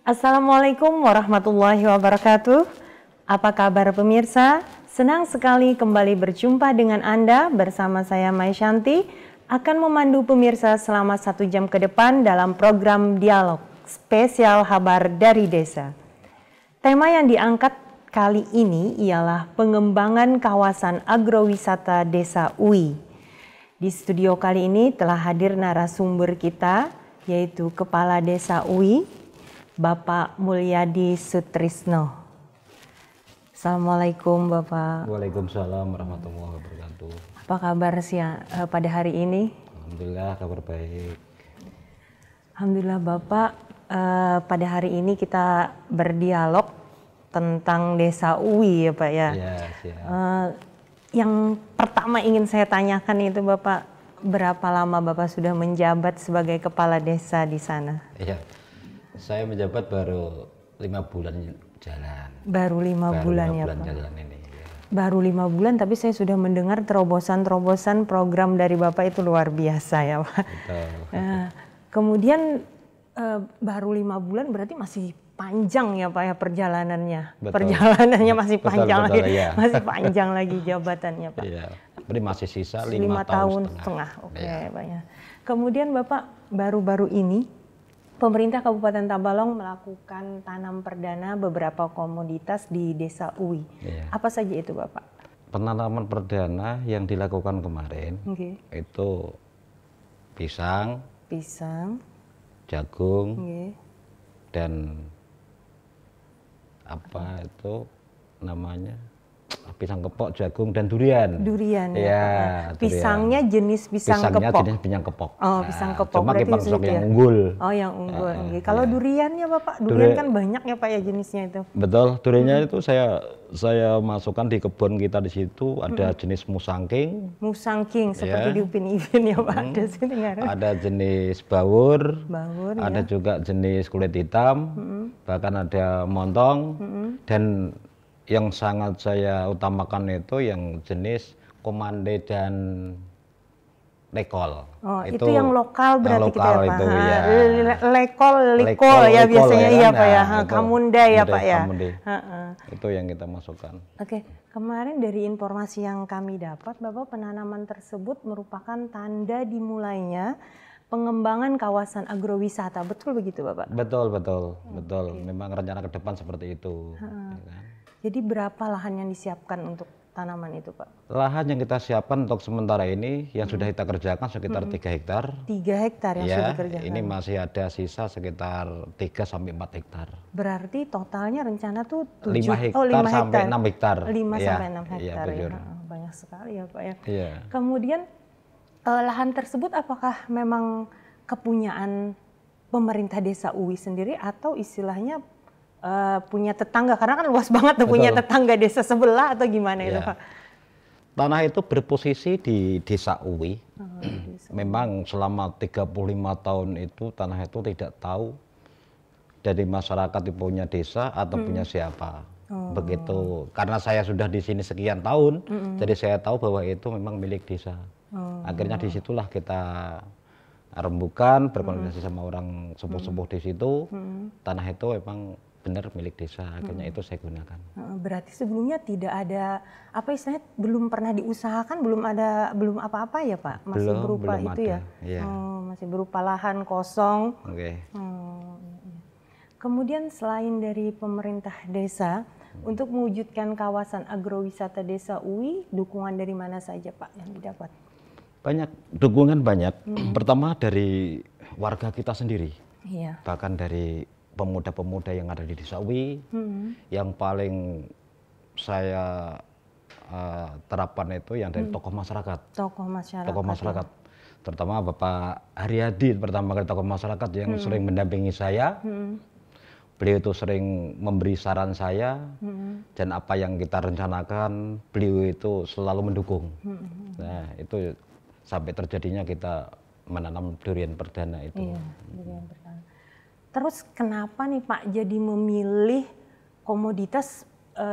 Assalamualaikum warahmatullahi wabarakatuh. Apa kabar pemirsa? Senang sekali kembali berjumpa dengan Anda bersama saya Mai Shanti akan memandu pemirsa selama 1 jam ke depan dalam program Dialog Spesial Habar dari Desa. Tema yang diangkat kali ini ialah pengembangan kawasan agrowisata Desa Uwi. Di studio kali ini telah hadir narasumber kita yaitu Kepala Desa Uwi, Bapak Mulyadi Sutrisno. Assalamualaikum Bapak. Waalaikumsalam warahmatullahi wabarakatuh. Apa kabar pada hari ini? Alhamdulillah kabar baik. Alhamdulillah Bapak, pada hari ini kita berdialog tentang Desa Uwi ya Pak ya. Iya, siap. Yang pertama ingin saya tanyakan itu Bapak, berapa lama Bapak sudah menjabat sebagai kepala desa di sana? Iya, saya menjabat baru 5 bulan jalan. Baru 5 bulan ya Pak? Jalan ini. Ya. Baru 5 bulan tapi saya sudah mendengar terobosan-terobosan program dari Bapak itu luar biasa ya Pak. Betul. Kemudian baru 5 bulan berarti masih panjang ya Pak ya perjalanannya. Betul. Perjalanannya masih panjang betul, lagi. ya. Masih panjang lagi jabatannya Pak. Iya, jadi masih sisa 5 tahun setengah. setengah. Oke, Ya. Pak ya. Kemudian Bapak baru-baru ini pemerintah Kabupaten Tabalong melakukan tanam perdana beberapa komoditas di Desa Uwi. Iya. Apa saja itu Bapak? Penanaman perdana yang dilakukan kemarin itu pisang, jagung, dan apa itu namanya, pisang kepok, jagung, dan durian. Durian ya, Ya, Pak. Pisangnya jenis pisang Pisangnya kepok. jenis pisang kepok. Oh, pisang kepok. Cuma berarti kita masuk sedikit yang ya? unggul. Oh, yang unggul. Kalau duriannya Bapak, durian kan banyak ya Pak ya jenisnya itu. Betul, duriannya itu saya masukkan di kebun kita di situ. Ada jenis musangking. Musangking seperti di Upin Ipin ya Pak. Ada jenis bawur. Ada ya. juga jenis kulit hitam. Bahkan ada montong. Dan yang sangat saya utamakan itu yang jenis komande dan lekol. Oh, itu yang lokal berarti yang lokal kita ya Pak. itu, ya. Lekol ya biasanya ya iya kan? Pak ya. Nah, Kamunde ya Pak ya. Kamunde. Itu yang kita masukkan. Oke, kemarin dari informasi yang kami dapat bahwa penanaman tersebut merupakan tanda dimulainya pengembangan kawasan agrowisata. Betul begitu Bapak? Betul. Memang rencana ke depan seperti itu. Ya kan? Jadi berapa lahan yang disiapkan untuk tanaman itu Pak? Lahan yang kita siapkan untuk sementara ini yang sudah kita kerjakan sekitar 3 hektar. 3 hektar yang sudah dikerjakan. Ini masih ada sisa sekitar 3-4 hektar. Berarti totalnya rencana tuh 5 hektar sampai 6 hektar. 5 sampai 6 hektar ya. Banyak sekali ya Pak ya. Iya. Kemudian lahan tersebut apakah memang kepunyaan pemerintah Desa Uwi sendiri atau istilahnya punya tetangga, karena kan luas banget tuh punya tetangga desa sebelah atau gimana itu Pak? Tanah itu berposisi di Desa Uwi. Memang selama 35 tahun itu tanah itu tidak tahu dari masyarakat itu punya desa atau punya siapa. Begitu, karena saya sudah di sini sekian tahun, jadi saya tahu bahwa itu memang milik desa. Akhirnya disitulah kita rembukan, berkoordinasi sama orang sepuh-sepuh di situ. Tanah itu memang benar milik desa, akhirnya itu saya gunakan. Berarti sebelumnya tidak ada apa istilahnya, belum pernah diusahakan, belum apa-apa ya Pak, masih berupa belum itu ada. Ya, masih berupa lahan kosong. Kemudian selain dari pemerintah desa untuk mewujudkan kawasan agrowisata Desa Uwi, dukungan dari mana saja Pak yang didapat? Banyak, dukungan banyak. Pertama dari warga kita sendiri, bahkan dari pemuda-pemuda yang ada di Desa Uwi. Yang paling saya terapkan itu yang dari tokoh masyarakat. Tokoh masyarakat. Terutama Bapak Haryadi, pertama kali tokoh masyarakat yang sering mendampingi saya. Beliau itu sering memberi saran saya, dan apa yang kita rencanakan beliau itu selalu mendukung. Nah itu sampai terjadinya kita menanam durian perdana itu. Durian perdana. Terus kenapa nih Pak jadi memilih komoditas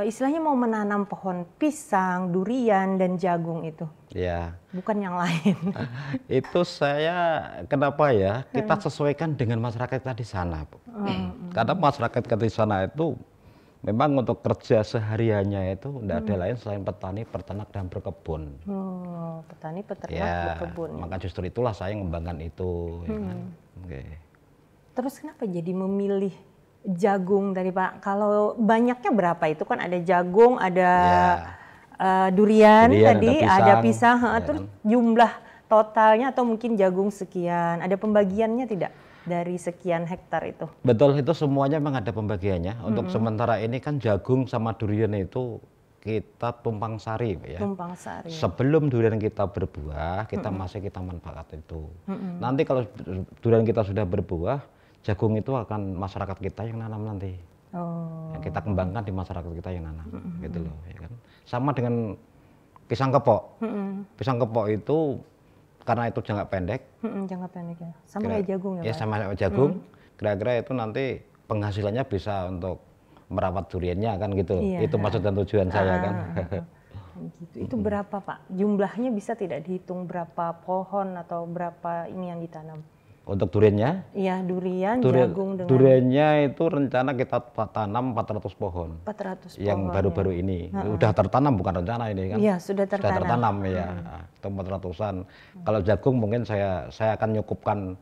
istilahnya mau menanam pohon pisang, durian, dan jagung itu. Ya. Bukan yang lain. Itu saya, kenapa ya, kita sesuaikan dengan masyarakat kita di sana, Bu. Karena masyarakat kita di sana itu memang untuk kerja sehariannya itu tidak ada lain selain petani, peternak, dan berkebun. Petani, peternak, Ya, berkebun. maka justru itulah saya mengembangkan itu. Ya kan? Terus kenapa jadi memilih jagung tadi Pak? Kalau banyaknya berapa? Itu kan ada jagung, ada durian tadi, ada pisang, terus jumlah totalnya atau mungkin jagung sekian, ada pembagiannya tidak dari sekian hektar itu? Betul, itu semuanya memang ada pembagiannya. Untuk sementara ini kan jagung sama durian itu kita tumpang sari, ya. Tumpang sari. Sebelum durian kita berbuah, kita kita manfaat itu. Nanti kalau durian kita sudah berbuah, jagung itu akan masyarakat kita yang nanam nanti. Yang kita kembangkan di masyarakat kita yang nanam, gitu loh, ya kan. Sama dengan pisang kepok. Pisang kepok itu karena itu jangka pendek. Jangka pendek ya. Sama kayak jagung ya, Pak? Ya sama kayak jagung. Kira-kira itu nanti penghasilannya bisa untuk merawat duriannya kan gitu. Itu maksud dan tujuan saya kan. Gitu. Itu berapa Pak? Jumlahnya bisa tidak dihitung berapa pohon atau berapa ini yang ditanam? Untuk duriannya? Iya, durian, jagung dengan... Duriannya itu rencana kita tanam 400 pohon. 400 pohon. Yang baru-baru ini. Udah tertanam, bukan rencana ini kan? Iya, sudah tertanam. Sudah tertanam ya. Itu 400-an. Kalau jagung mungkin saya akan nyukupkan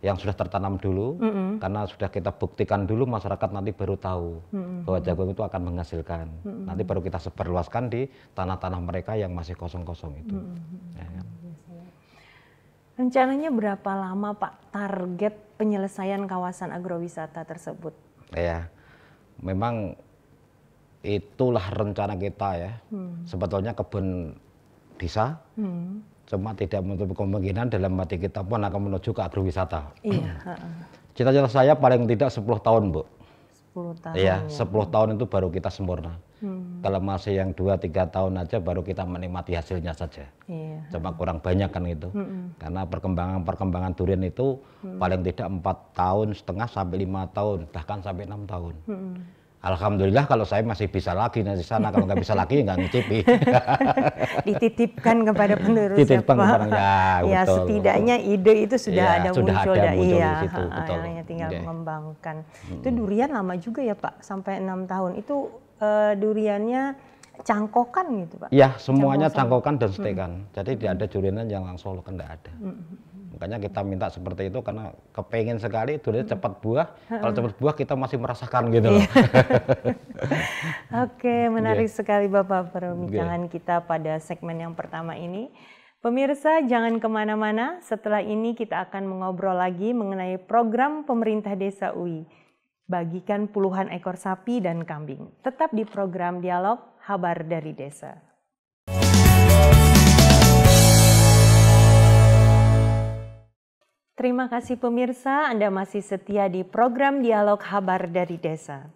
yang sudah tertanam dulu. Karena sudah kita buktikan dulu, masyarakat nanti baru tahu bahwa jagung itu akan menghasilkan. Nanti baru kita sebarluaskan di tanah-tanah mereka yang masih kosong-kosong itu. Ya, kan? Rencananya berapa lama Pak target penyelesaian kawasan agrowisata tersebut? Ya, memang itulah rencana kita ya. Sebetulnya kebun desa, cuma tidak menutup kemungkinan dalam hati kita pun akan menuju ke agrowisata. Iya. Cita-cita saya paling tidak 10 tahun, Bu. 10 tahun. Iya, 10 tahun itu baru kita sempurna. Kalau masih yang 2-3 tahun aja baru kita menikmati hasilnya saja. Iya. Cuma kurang banyak kan itu. Karena perkembangan durian itu paling tidak 4 tahun setengah sampai 5 tahun, bahkan sampai 6 tahun. Alhamdulillah kalau saya masih bisa lagi di sana, kalau nggak bisa lagi nggak ngicipi. Dititipkan kepada penerus ya Pak. Ya, setidaknya ide itu sudah ada muncul di situ, betul. Hanya tinggal mengembangkan. Itu durian lama juga ya Pak, sampai 6 tahun. Itu duriannya cangkokan gitu Pak? Ya, semuanya cangkokan dan stekan. Jadi tidak ada durian yang langsung kan nggak ada. Makanya kita minta seperti itu karena kepengen sekali durian cepat buah. Kalau cepat buah kita masih merasakan gitu loh. Oke, menarik sekali Bapak perbincangan kita pada segmen yang pertama ini. Pemirsa jangan kemana-mana, setelah ini kita akan mengobrol lagi mengenai program pemerintah desa UI. Bagikan puluhan ekor sapi dan kambing. Tetap di program Dialog Kabar dari Desa. Terima kasih pemirsa, Anda masih setia di program Dialog Kabar dari Desa.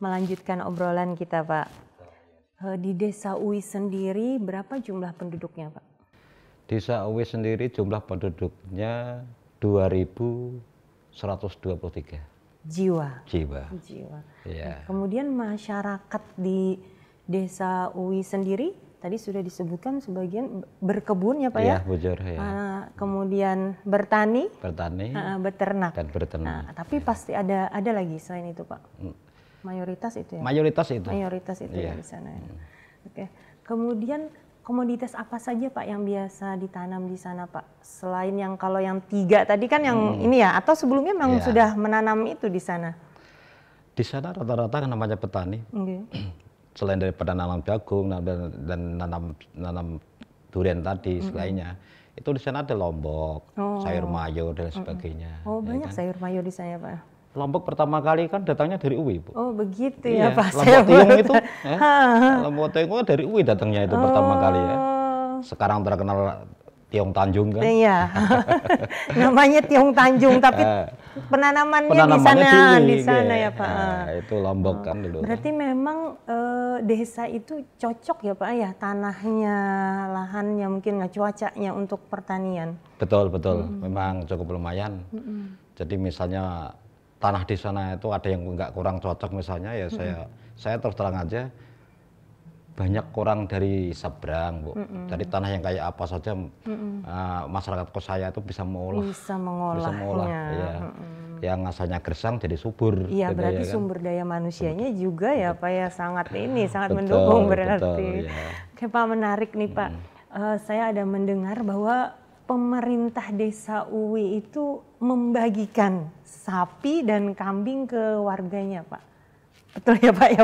Melanjutkan obrolan kita Pak. Di Desa UI sendiri berapa jumlah penduduknya Pak? Desa UI sendiri jumlah penduduknya 2.123. Jiwa. Ya. Kemudian masyarakat di Desa UI sendiri tadi sudah disebutkan sebagian berkebun ya Pak ya? Bujur, ya. Kemudian bertani, beternak. Dan beternak. Tapi pasti ada lagi selain itu Pak. Mayoritas itu ya. Mayoritas itu ya di sana. Ya. Oke. Kemudian komoditas apa saja Pak yang biasa ditanam di sana Pak? Selain yang kalau yang 3 tadi kan yang ini ya, atau sebelumnya memang sudah menanam itu di sana? Di sana rata-rata kan namanya petani. Selain daripada nanam jagung dan nanam durian tadi selainnya, itu di sana ada lombok, sayur mayur dan sebagainya. Banyak sayur mayur di sana Pak? Lombok pertama kali kan datangnya dari UI, Bu. Begitu ya Pak. Lombok Tiung itu, Lombok Tiung dari UI datangnya itu pertama kali ya. Sekarang terkenal Tiong Tanjung kan? Iya, namanya Tiong Tanjung, tapi penanamannya di sana ya Pak. Itu Lombok kan dulu. Berarti memang desa itu cocok ya Pak ya, tanahnya, lahannya, mungkin cuacanya untuk pertanian. Betul, memang cukup lumayan. Jadi misalnya tanah di sana itu ada yang nggak kurang cocok misalnya ya saya terus terang aja banyak orang dari seberang, Bu. Dari tanah yang kayak apa saja masyarakat kos saya itu bisa mengolah. Bisa mengolah. Ya. Yang asalnya gersang jadi subur. Iya, gitu berarti ya kan? sumber daya manusianya juga ya Pak ya sangat mendukung berarti. Ya. Oke Pak, menarik nih Pak. Saya ada mendengar bahwa pemerintah desa Uwi itu membagikan sapi dan kambing ke warganya Pak. Betul ya Pak ya?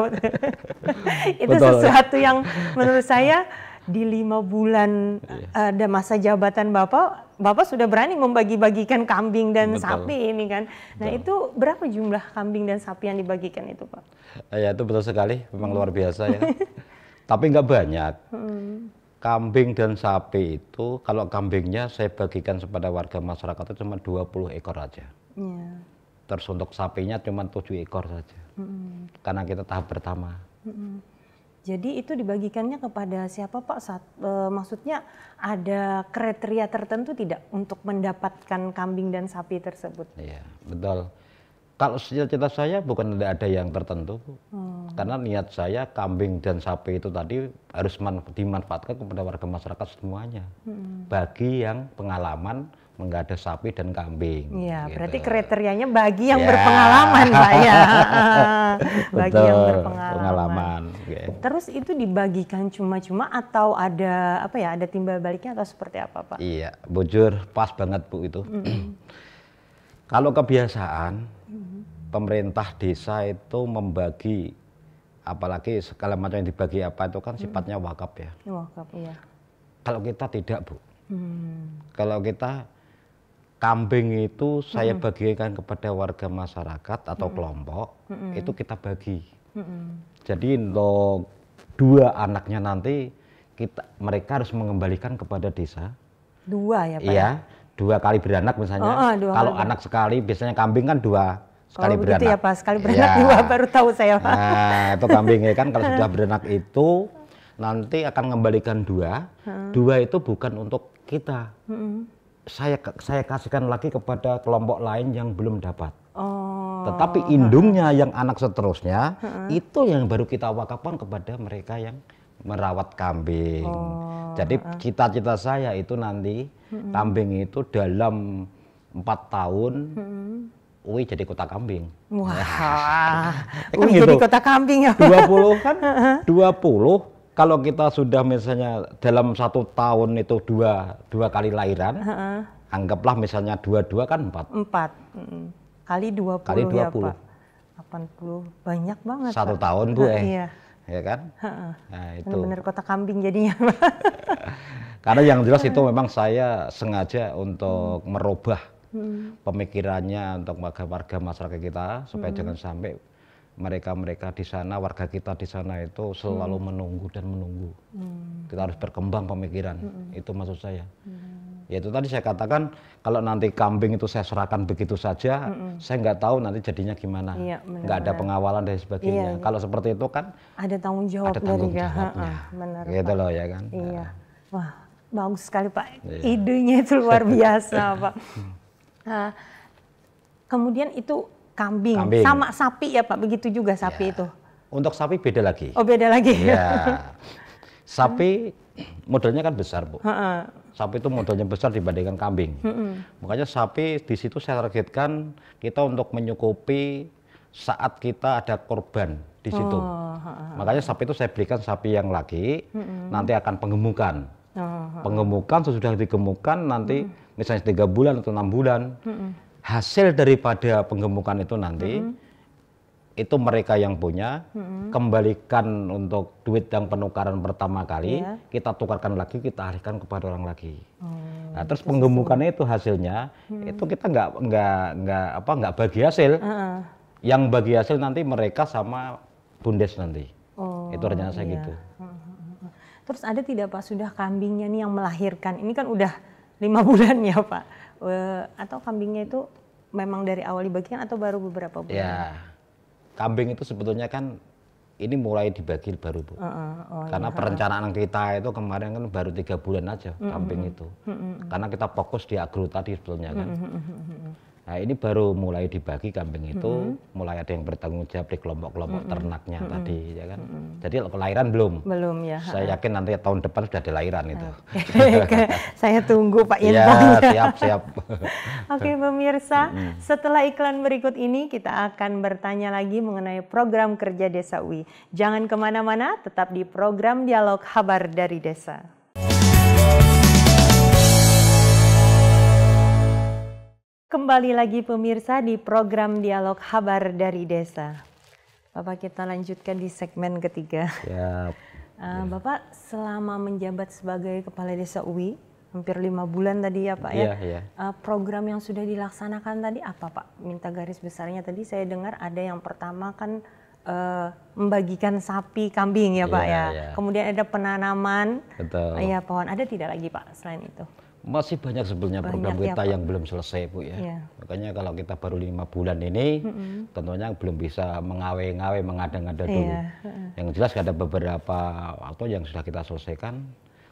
Itu Betul. sesuatu yang menurut saya di 5 bulan ada masa jabatan Bapak sudah berani membagi-bagikan kambing dan sapi ini kan. Nah itu berapa jumlah kambing dan sapi yang dibagikan itu Pak? Ya itu betul sekali, memang luar biasa ya. Tapi nggak banyak. Kambing dan sapi itu, kalau kambingnya saya bagikan kepada warga masyarakat itu cuma 20 ekor aja. Terus untuk sapinya cuma 7 ekor saja. Karena kita tahap pertama. Jadi itu dibagikannya kepada siapa Pak? Maksudnya ada kriteria tertentu tidak untuk mendapatkan kambing dan sapi tersebut? Iya, betul. Kalau cita-cita saya bukan ada yang tertentu, Bu. Karena niat saya kambing dan sapi itu tadi harus dimanfaatkan kepada warga masyarakat semuanya. Bagi yang pengalaman menggadah sapi dan kambing. Iya, gitu. berarti kriterianya bagi yang berpengalaman Pak ya. Bagi yang berpengalaman. Okay. Terus itu dibagikan cuma-cuma atau ada apa ya? Ada timbal baliknya atau seperti apa Pak? Iya, bujur pas banget Bu itu. Kalau kebiasaan pemerintah desa itu membagi, apalagi segala macam yang dibagi apa itu kan sifatnya wakaf ya. Wakaf, iya. Kalau kita tidak Bu. Kalau kita kambing itu saya bagikan kepada warga masyarakat atau kelompok, itu kita bagi. Jadi untuk 2 anaknya nanti mereka harus mengembalikan kepada desa. 2 ya Pak? Iya, 2 kali beranak misalnya. Kalau anak sekali, biasanya kambing kan 2 sekali beranak. Gitu ya Pak, sekali beranak 2 baru tahu saya Pak. Nah itu kambingnya kan kalau sudah beranak itu nanti akan mengembalikan 2. 2 itu bukan untuk kita. Saya kasihkan lagi kepada kelompok lain yang belum dapat. Tetapi indungnya yang anak seterusnya itu yang baru kita wakafkan kepada mereka yang merawat kambing. Jadi cita-cita saya itu nanti kambing itu dalam 4 tahun Uwi jadi kota kambing. Wah, kan Uwi gitu. jadi kota kambing ya. 20 kan 20. Kalau kita sudah misalnya dalam 1 tahun itu dua kali lahiran, anggaplah misalnya 22 kan 4. 4. Kali 20 kali 20. Ya Pak. 80. Banyak banget 1 Pak. tahun Bu Iya. Ya kan? Nah itu. Benar-benar kota kambing jadinya. Karena yang jelas itu memang saya sengaja untuk merubah pemikirannya untuk warga masyarakat kita supaya jangan sampai mereka di sana, warga kita di sana itu selalu menunggu dan menunggu. Kita harus berkembang pemikiran. Itu maksud saya. Ya itu tadi saya katakan kalau nanti kambing itu saya serahkan begitu saja, saya nggak tahu nanti jadinya gimana. Iya, nggak ada pengawalan dan sebagainya. Kalau seperti itu kan ada tanggung jawab ada tanggung dari jawabnya. Benar, gitu Pak. loh ya kan. Iya. Wah, bagus sekali Pak. Idenya itu luar biasa Pak. Kemudian itu kambing sama sapi ya Pak, begitu juga sapi itu. Untuk sapi beda lagi. Oh beda lagi. Ya. Sapi modelnya kan besar Bu. Sapi itu modelnya besar dibandingkan kambing. Makanya sapi di situ saya targetkan kita untuk menyukupi saat kita ada korban di situ. Makanya sapi itu saya belikan sapi yang laki, nanti akan penggemukan. Penggemukan sesudah digemukkan nanti misalnya 3 bulan atau 6 bulan. Hasil daripada penggemukan itu nanti itu mereka yang punya kembalikan untuk duit yang penukaran pertama kali, kita tukarkan lagi, kita alihkan kepada orang lagi. Nah, terus penggemukannya itu hasilnya itu kita nggak bagi hasil. Yang bagi hasil nanti mereka sama bundes nanti. Itu rencana saya gitu. Terus ada tidak Pak sudah kambingnya nih yang melahirkan? Ini kan udah 5 bulan ya Pak. Atau kambingnya itu memang dari awal dibagikan atau baru beberapa bulan? Ya, kambing itu sebetulnya kan ini mulai dibagi baru Bu. Karena perencanaan kita itu kemarin kan baru 3 bulan aja kambing itu. Karena kita fokus di agro tadi sebetulnya kan. Nah, ini baru mulai dibagi kambing itu, mulai ada yang bertanggung jawab di kelompok-kelompok ternaknya tadi, ya kan. Jadi kelahiran belum? Belum ya. Saya yakin nanti tahun depan sudah ada lahiran itu. Saya tunggu Pak Iya, infonya. siap. Oke pemirsa, setelah iklan berikut ini kita akan bertanya lagi mengenai program kerja Desa UI. Jangan kemana-mana, tetap di program Dialog Kabar dari Desa. Kembali lagi pemirsa di program Dialog Kabar dari Desa. Bapak, kita lanjutkan di segmen ketiga. Siap. Bapak selama menjabat sebagai Kepala Desa UI, hampir 5 bulan tadi ya Pak ya. Iya. Program yang sudah dilaksanakan tadi apa Pak? Minta garis besarnya tadi saya dengar ada yang pertama kan membagikan sapi kambing ya Pak ya. Kemudian ada penanaman. Betul. Ya pohon. Ada tidak lagi Pak selain itu? Masih banyak sebenarnya program kita yang belum selesai Bu ya. Makanya kalau kita baru 5 bulan ini tentunya belum bisa mengawe-ngawe, mengada-ngada dulu. Yang jelas ada beberapa atau yang sudah kita selesaikan.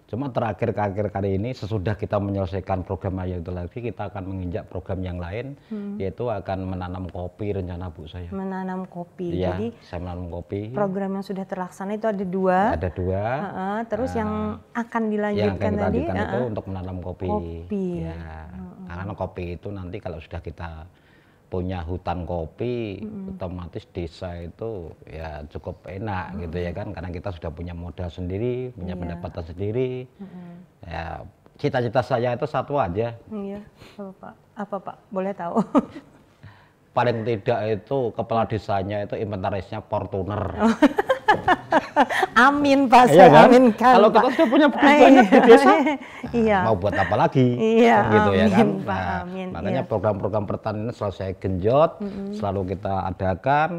Cuma terakhir kali ini sesudah kita menyelesaikan program yang itu lagi, kita akan menginjak program yang lain, yaitu akan menanam kopi rencana Bu saya. Menanam kopi. Iya, jadi saya menanam kopi. Program yang sudah terlaksana itu ada 2. Ada 2. Terus yang akan dilanjutkan yang tadi itu untuk menanam kopi. Ya. Karena kopi itu nanti kalau sudah kita punya hutan kopi, otomatis desa itu ya cukup enak gitu ya kan, karena kita sudah punya modal sendiri, punya pendapatan sendiri. Ya cita-cita saya itu satu aja. Iya, apa Pak? Boleh tahu? Paling tidak itu kepala desanya itu inventarisnya Fortuner. Amin Pak, saya kan? aminkan. Kalau kita sudah punya begitu banyak di desa, mau buat apa lagi? Iya, gitu ya kan. Pak, amin. Makanya program-program pertanian selalu saya genjot, selalu kita adakan,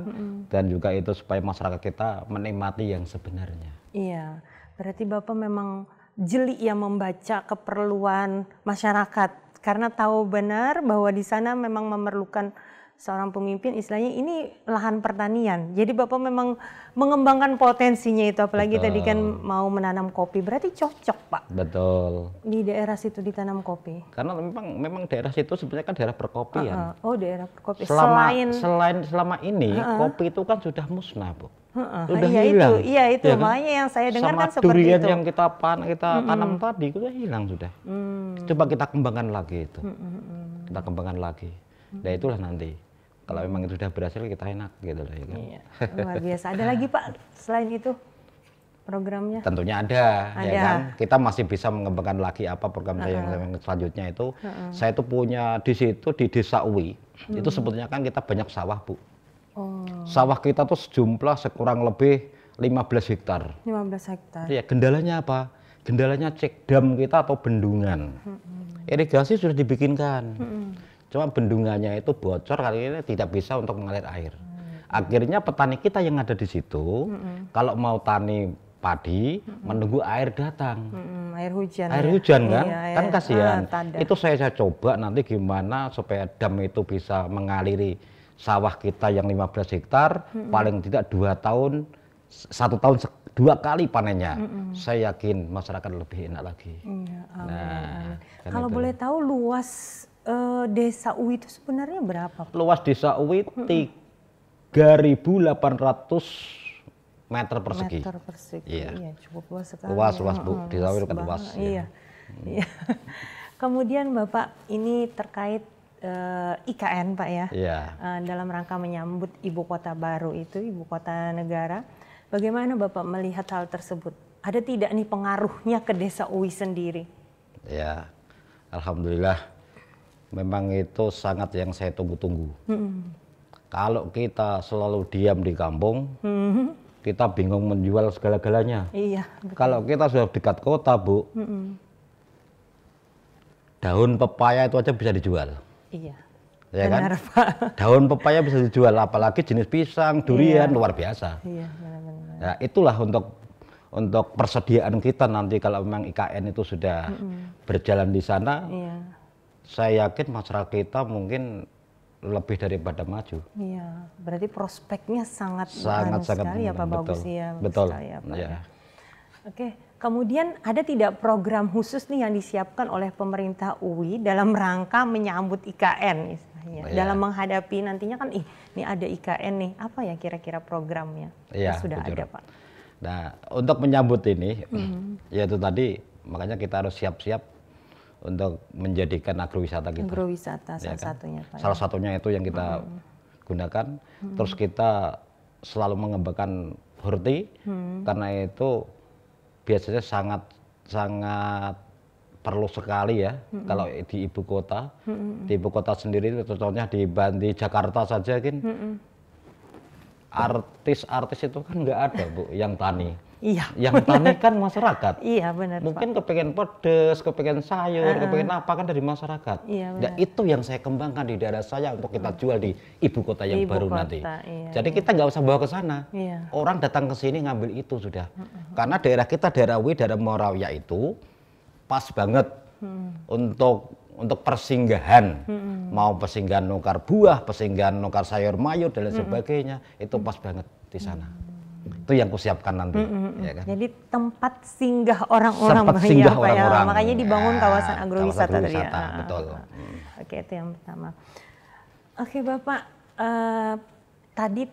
dan juga itu supaya masyarakat kita menikmati yang sebenarnya. Iya, berarti Bapak memang jeli ya membaca keperluan masyarakat, karena tahu benar bahwa di sana memang memerlukan seorang pemimpin, istilahnya ini lahan pertanian. Jadi Bapak memang mengembangkan potensinya itu, apalagi tadi kan mau menanam kopi, berarti cocok Pak. Betul. Di daerah situ ditanam kopi. Karena memang daerah situ sebenarnya kan daerah perkopian. Oh, daerah perkopi. Selama ini kopi itu kan sudah musnah, Bu. Udah hilang. Itu ya kan? makanya yang saya dengar sama kan seperti durian itu. Yang kita tanam tadi itu hilang sudah. Coba kita kembangkan lagi itu. Kita kembangkan lagi. Nah itulah nanti. Kalau memang itu sudah berhasil kita enak gitu loh ya kan. Iya, luar biasa. Ada lagi Pak selain itu programnya? Tentunya ada. Ya kan. Kita masih bisa mengembangkan lagi apa program saya yang selanjutnya itu. Saya itu punya di situ di Desa UI. Itu sebetulnya kan kita banyak sawah, Bu. Sawah kita tuh sejumlah sekurang lebih 15 hektar. 15 hektar. Iya, kendalanya apa? Kendalanya cek dam kita atau bendungan. Irigasi sudah dibikinkan. Cuma bendungannya itu bocor, kali ini tidak bisa untuk mengalir air. Akhirnya petani kita yang ada di situ, kalau mau tani padi, menunggu air datang. Air hujan. Air hujan kan? Iya, kan kasihan. Itu saya coba nanti gimana supaya dam itu bisa mengaliri sawah kita yang 15 hektar, paling tidak 2 tahun, 1 tahun 2 kali panennya. Saya yakin masyarakat lebih enak lagi. Iya, amin. Kalau boleh tahu luas Desa UI itu sebenarnya berapa? Luas Desa UI 3.800 meter persegi. Iya, cukup luas sekali. Luas Bu, Desa UI kan luas. Iya. Kemudian Bapak ini terkait IKN Pak ya. Iya. Dalam rangka menyambut ibu kota baru itu, ibu kota negara. Bagaimana Bapak melihat hal tersebut? Ada tidak nih pengaruhnya ke Desa UI sendiri? Ya, alhamdulillah. Memang itu sangat yang saya tunggu-tunggu. Kalau kita selalu diam di kampung, kita bingung menjual segala-galanya. Iya. Kalau kita sudah dekat kota, Bu, daun pepaya itu aja bisa dijual. Iya. Ya benar, kan? Pak. Daun pepaya bisa dijual, apalagi jenis pisang, durian, luar biasa. Iya, benar-benar. Ya, itulah untuk persediaan kita nanti kalau memang IKN itu sudah berjalan di sana. Iya. Saya yakin masyarakat kita mungkin lebih daripada maju. Iya, berarti prospeknya sangat sekali ya Pak, bagus ya. Betul. Sekali, ya, Pak. Ya. Oke, Kemudian ada tidak program khusus nih yang disiapkan oleh pemerintah UI dalam rangka menyambut IKN istilahnya, dalam menghadapi nantinya kan ini ada IKN nih, apa ya kira-kira programnya yang sudah ada Pak? Nah, untuk menyambut ini, yaitu tadi makanya kita harus siap-siap untuk menjadikan agrowisata kita. Agrowisata salah satunya Pak. Salah satunya itu yang kita gunakan. Terus kita selalu mengembangkan horti, karena itu biasanya sangat perlu sekali ya kalau di ibu kota. Di ibu kota sendiri contohnya di Jakarta saja kan artis-artis itu kan nggak ada Bu yang tani. Iya. Yang tani kan masyarakat. Iya benar. Mungkin Pak. Kepengen pedes, kepengen sayur, kepengen apa kan dari masyarakat. Iya, nah itu yang saya kembangkan di daerah saya untuk kita jual di ibu kota yang baru nanti. Jadi kita nggak usah bawa ke sana. Orang datang ke sini ngambil itu sudah. Karena daerah kita daerah UI, daerah Morawiyah itu pas banget untuk persinggahan. Mau persinggahan nukar buah, persinggahan nukar sayur mayur dan lain sebagainya, itu pas banget di sana. Itu yang kusiapkan nanti. Ya kan? Jadi tempat singgah orang-orang. Tempat singgah orang-orang. Ya, makanya dibangun kawasan agrowisata tadi ya. Betul. Oke, itu yang pertama. Oke Bapak, tadi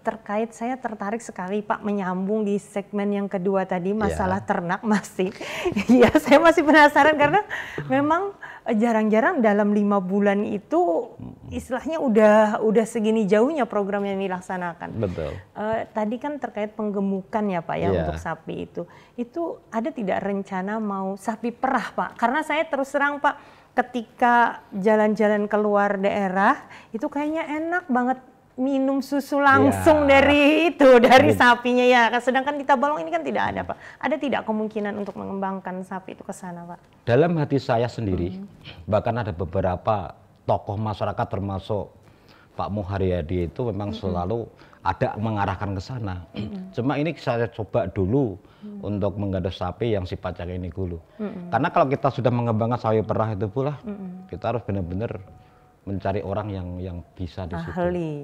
saya tertarik sekali Pak menyambung di segmen yang kedua tadi masalah ternak masih. Iya, saya masih penasaran karena memang jarang-jarang dalam 5 bulan itu istilahnya udah segini jauhnya program yang dilaksanakan. Betul. Tadi kan terkait penggemukan ya Pak ya untuk sapi itu. Itu ada tidak rencana mau sapi perah Pak? Karena saya terus terang Pak ketika jalan-jalan keluar daerah itu kayaknya enak banget minum susu langsung dari sapinya ya. Sedangkan di Tabalong ini kan tidak ada Pak. Ada tidak kemungkinan untuk mengembangkan sapi itu ke sana Pak? Dalam hati saya sendiri, bahkan ada beberapa tokoh masyarakat termasuk Pak Muharyadi itu memang selalu ada mengarahkan ke sana. Cuma ini saya coba dulu untuk menggadah sapi yang sifatnya ini dulu. Karena kalau kita sudah mengembangkan sapi perah itu pula, kita harus benar-benar mencari orang yang bisa di situ,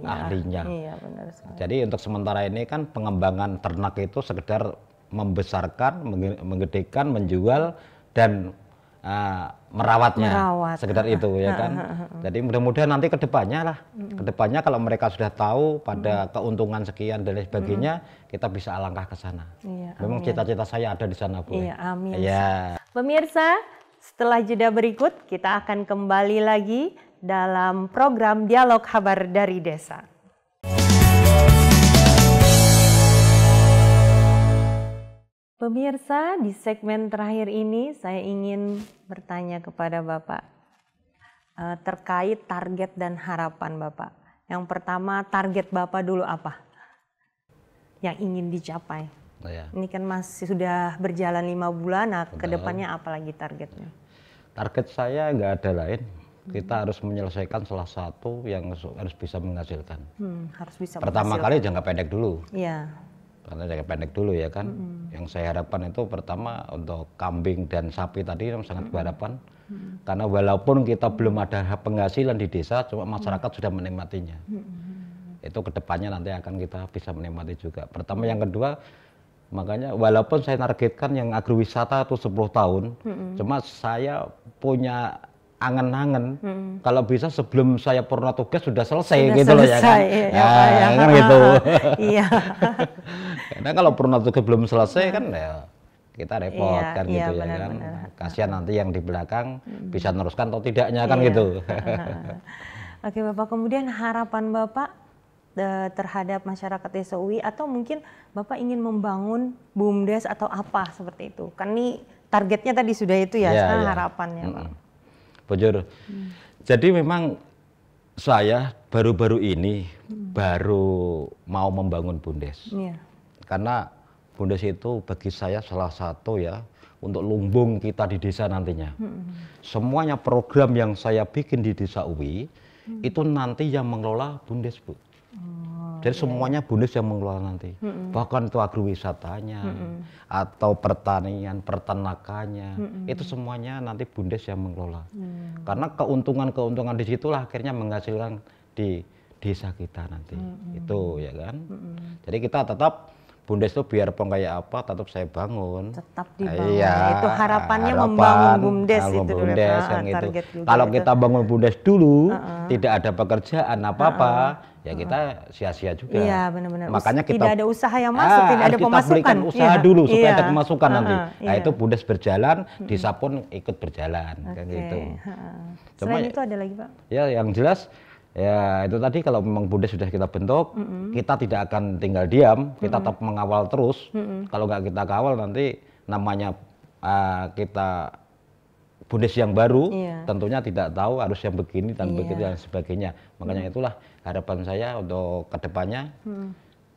ahlinya. Iya, benar sekali. Jadi untuk sementara ini kan pengembangan ternak itu sekedar membesarkan, menggedekan, menjual dan merawatnya, sekedar itu ya kan. Jadi mudah-mudahan nanti kedepannya kalau mereka sudah tahu pada keuntungan sekian dan lain sebagainya, kita bisa alangkah ke sana. Iya, memang cita-cita saya ada di sana Bu. Iya, amin. Ya. Pemirsa, setelah jeda berikut kita akan kembali lagi dalam program Dialog Kabar dari Desa. Pemirsa, di segmen terakhir ini saya ingin bertanya kepada Bapak terkait target dan harapan Bapak. Yang pertama, target Bapak dulu apa? Yang ingin dicapai. Ini kan masih sudah berjalan 5 bulan, nah kedepannya apa lagi targetnya? Target saya nggak ada lain. Kita harus menyelesaikan salah satu yang harus bisa menghasilkan. Harus bisa pertama kali jangka pendek dulu. Iya. Karena jangka pendek dulu ya kan. Yang saya harapkan itu pertama untuk kambing dan sapi tadi yang sangat berharapan. Karena walaupun kita belum ada penghasilan di desa, cuma masyarakat sudah menikmatinya. Itu kedepannya nanti akan kita bisa menikmati juga. Pertama, yang kedua, makanya walaupun saya targetkan yang agrowisata itu 10 tahun, cuma saya punya angen-angen kalau bisa sebelum saya purna tugas sudah selesai gitu loh ya kan. Kan gitu. Iya. Karena kalau purna tugas belum selesai kan ya kita repot kan gitu ya kan. Kasihan nanti yang di belakang bisa meneruskan atau tidaknya kan gitu. Oke Bapak, kemudian harapan Bapak terhadap masyarakat Desa UI atau mungkin Bapak ingin membangun BUMDes atau apa seperti itu? Kan ini targetnya tadi sudah itu ya, sekarang harapannya Pak. Bojor. Jadi memang saya baru-baru ini baru mau membangun BUMDes. Karena BUMDes itu bagi saya salah satu ya untuk lumbung kita di desa nantinya. Semuanya program yang saya bikin di Desa UI itu nanti yang mengelola BUMDes Bu. Jadi semuanya BUMDes yang mengelola nanti. Bahkan itu agrowisatanya atau pertanian, peternakannya, itu semuanya nanti BUMDes yang mengelola. Karena keuntungan-keuntungan di situlah akhirnya menghasilkan di desa kita nanti. Itu ya kan. Jadi kita tetap BUMDes itu biarpun kayak apa, tetap saya bangun. Tetap dibangun. Iya, Itu harapannya membangun BUMDes itu dulu BUMDes ya, yang target itu. juga Kalau itu. kita bangun BUMDes dulu, tidak ada pekerjaan apa-apa, ya kita sia-sia juga. Iya, benar-benar. Makanya kita tidak ada usaha yang masuk, tidak ada kita pemasukan. belikan usaha dulu supaya ada pemasukan nanti. Nah, iya. itu BUMDes berjalan, desa pun ikut berjalan, kan gitu. Selain itu ada lagi, Pak? Ya, yang jelas ya itu tadi, kalau memang BUMDes sudah kita bentuk, kita tidak akan tinggal diam, kita tetap mengawal terus. Kalau nggak kita kawal nanti namanya kita BUMDes yang baru, tentunya tidak tahu harus yang begini dan begitu dan sebagainya. Makanya itulah harapan saya untuk kedepannya,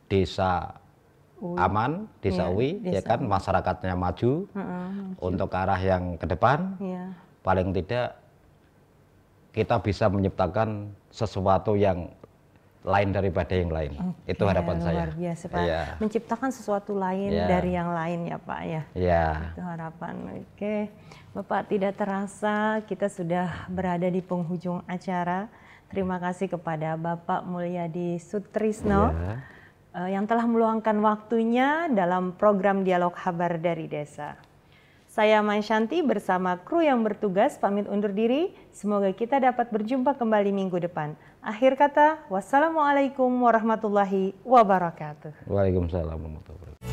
desa aman, desa UWI, ya kan, masyarakatnya maju untuk ke arah yang ke depan. Paling tidak kita bisa menciptakan sesuatu yang lain daripada yang lain. Itu harapan saya. Luar biasa, Pak. Menciptakan sesuatu lain dari yang lain ya, Pak ya. Itu harapan. Oke. Bapak, tidak terasa kita sudah berada di penghujung acara. Terima kasih kepada Bapak Mulyadi Sutrisno yang telah meluangkan waktunya dalam program Dialog Kabar dari Desa. Saya Mai Shanti bersama kru yang bertugas pamit undur diri. Semoga kita dapat berjumpa kembali minggu depan. Akhir kata, wassalamualaikum warahmatullahi wabarakatuh. Waalaikumsalam warahmatullahi wabarakatuh.